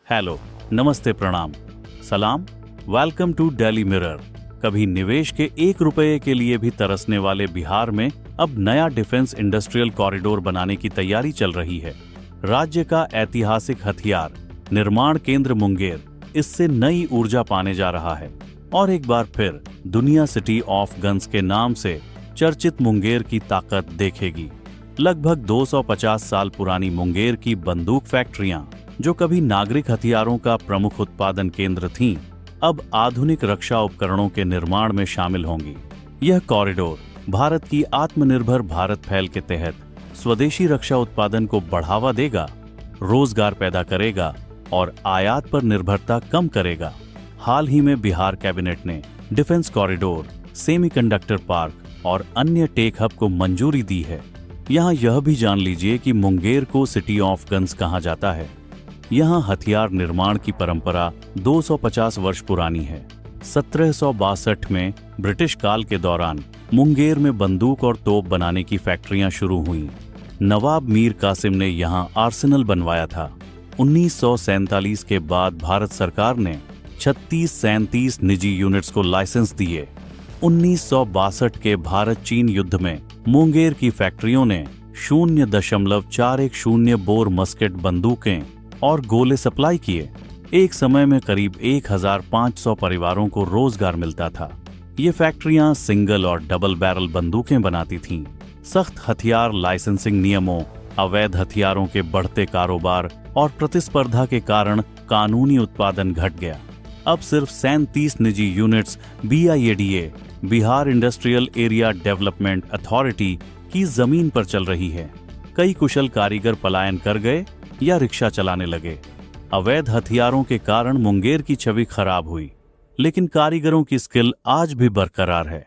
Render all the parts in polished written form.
Hello, नमस्ते, प्रणाम, सलाम, वेलकम टू डेली मिरर। कभी निवेश के 1 रुपये के लिए भी तरसने वाले बिहार में अब नया डिफेंस इंडस्ट्रियल कॉरिडोर बनाने की तैयारी चल रही है। राज्य का ऐतिहासिक हथियार निर्माण केंद्र मुंगेर इससे नई ऊर्जा पाने जा रहा है और एक बार फिर दुनिया सिटी ऑफ गन्स के नाम से चर्चित मुंगेर की ताकत देखेगी। लगभग 250 साल पुरानी मुंगेर की बंदूक फैक्ट्रियां, जो कभी नागरिक हथियारों का प्रमुख उत्पादन केंद्र थीं, अब आधुनिक रक्षा उपकरणों के निर्माण में शामिल होंगी। यह कॉरिडोर भारत की आत्मनिर्भर भारत पहल के तहत स्वदेशी रक्षा उत्पादन को बढ़ावा देगा, रोजगार पैदा करेगा और आयात पर निर्भरता कम करेगा। हाल ही में बिहार कैबिनेट ने डिफेंस कॉरिडोर, सेमीकंडक्टर पार्क और अन्य टेक हब को मंजूरी दी है। यहाँ यह भी जान लीजिए कि मुंगेर को सिटी ऑफ गन्स कहा जाता है। यहाँ हथियार निर्माण की परंपरा 250 वर्ष पुरानी है। 1762 में ब्रिटिश काल के दौरान मुंगेर में बंदूक और तोप बनाने की फैक्ट्रियां शुरू हुईं। नवाब मीर कासिम ने यहाँ आर्सेनल बनवाया था। 1947 के बाद भारत सरकार ने 36-37 निजी यूनिट्स को लाइसेंस दिए। 1962 के भारत चीन युद्ध में मुंगेर की फैक्ट्रियों ने 0.410 बोर मस्केट बंदूकें और गोले सप्लाई किए। एक समय में करीब 1500 परिवारों को रोजगार मिलता था। ये फैक्ट्रियां सिंगल और डबल बैरल बंदूकें बनाती थीं। सख्त हथियार लाइसेंसिंग नियमों, अवैध हथियारों के बढ़ते कारोबार और प्रतिस्पर्धा के कारण कानूनी उत्पादन घट गया। अब सिर्फ 37 निजी units BIADA, Bihar industrial area development authority की जमीन पर चल रही है। कई कुशल कारीगर पलायन कर गए या रिक्शा चलाने लगे। अवैध हथियारों के कारण मुंगेर की छवि खराब हुई, लेकिन कारीगरों की स्किल आज भी बरकरार है।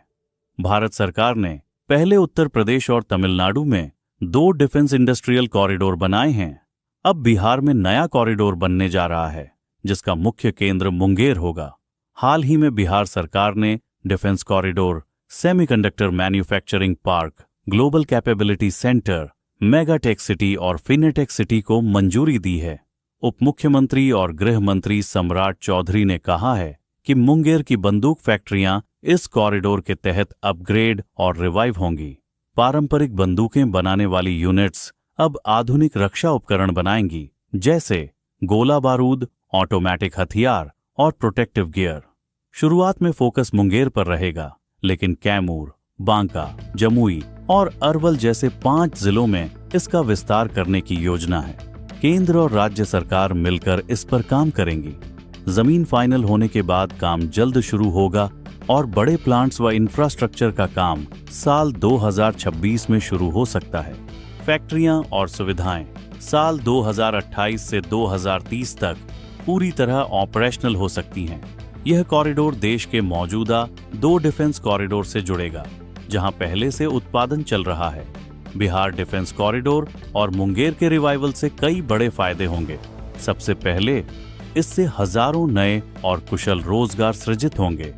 भारत सरकार ने पहले उत्तर प्रदेश और तमिलनाडु में 2 डिफेंस इंडस्ट्रियल कॉरिडोर बनाए हैं। अब बिहार में नया कॉरिडोर बनने जा रहा है, जिसका मुख्य केंद्र मुंगेर होगा। हाल ही में बिहार सरकार ने defence corridor, semiconductor manufacturing park, global capability centre, megatech city और फिनेटेक सिटी को मंजूरी दी है। उप मुख्यमंत्री और गृह मंत्री सम्राट चौधरी ने कहा है कि मुंगेर की बंदूक फैक्ट्रियां इस कॉरिडोर के तहत अपग्रेड और रिवाइव होंगी। पारंपरिक बंदूकें बनाने वाली यूनिट्स अब आधुनिक रक्षा उपकरण बनाएंगी, जैसे गोला बारूद, ऑटोमेटिक हथियार और प्रोटेक्टिव गियर। शुरुआत में फोकस मुंगेर पर रहेगा, लेकिन कैमूर, बांका, जमुई और अरवल जैसे 5 जिलों में इसका विस्तार करने की योजना है। केंद्र और राज्य सरकार मिलकर इस पर काम करेंगी। जमीन फाइनल होने के बाद काम जल्द शुरू होगा और बड़े प्लांट्स व इंफ्रास्ट्रक्चर का काम साल 2026 में शुरू हो सकता है। फैक्ट्रियां और सुविधाएं साल 2028 से 2030 तक पूरी तरह ऑपरेशनल हो सकती हैं। यह कॉरिडोर देश के मौजूदा 2 डिफेंस कॉरिडोर से जुड़ेगा, जहां पहले से उत्पादन चल रहा है। बिहार डिफेंस कॉरिडोर और मुंगेर के रिवाइवल से कई बड़े फायदे होंगे। सबसे पहले, इससे हजारों नए और कुशल रोजगार सृजित होंगे।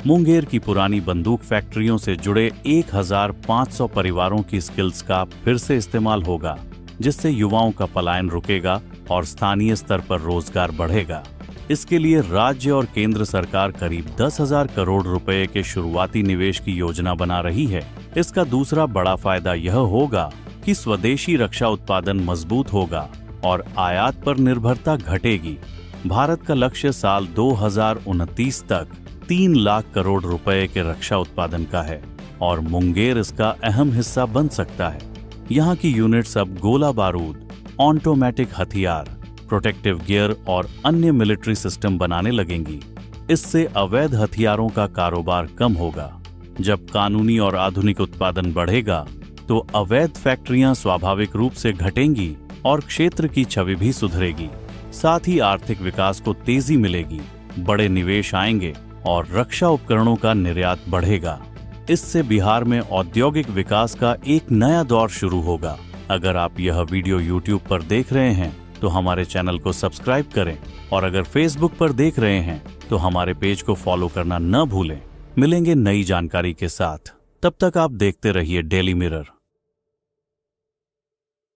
मुंगेर की पुरानी बंदूक फैक्ट्रियों से जुड़े 1500 परिवारों की स्किल्स का फिर से इस्तेमाल होगा, जिससे युवाओं का पलायन रुकेगा और स्थानीय स्तर पर रोजगार बढ़ेगा। इसके लिए राज्य और केंद्र सरकार करीब 10,000 करोड़ रुपए के शुरुआती निवेश की योजना बना रही है। इसका दूसरा बड़ा फायदा यह होगा कि स्वदेशी रक्षा उत्पादन मजबूत होगा और आयात पर निर्भरता घटेगी। भारत का लक्ष्य साल 2029 तक 3 लाख करोड़ रुपए के रक्षा उत्पादन का है और मुंगेर इसका अहम हिस्सा बन सकता है। यहाँ की यूनिट्स अब गोला बारूद, ऑटोमेटिक हथियार, प्रोटेक्टिव गियर और अन्य मिलिट्री सिस्टम बनाने लगेंगी। इससे अवैध हथियारों का कारोबार कम होगा। जब कानूनी और आधुनिक उत्पादन बढ़ेगा, तो अवैध फैक्ट्रियां स्वाभाविक रूप से घटेंगी और क्षेत्र की छवि भी सुधरेगी। साथ ही आर्थिक विकास को तेजी मिलेगी, बड़े निवेश आएंगे और रक्षा उपकरणों का निर्यात बढ़ेगा। इससे बिहार में औद्योगिक विकास का एक नया दौर शुरू होगा। अगर आप यह वीडियो YouTube पर देख रहे हैं तो हमारे चैनल को सब्सक्राइब करें और अगर Facebook पर देख रहे हैं तो हमारे पेज को फॉलो करना न भूलें। मिलेंगे नई जानकारी के साथ। तब तक आप देखते रहिए डेली मिरर।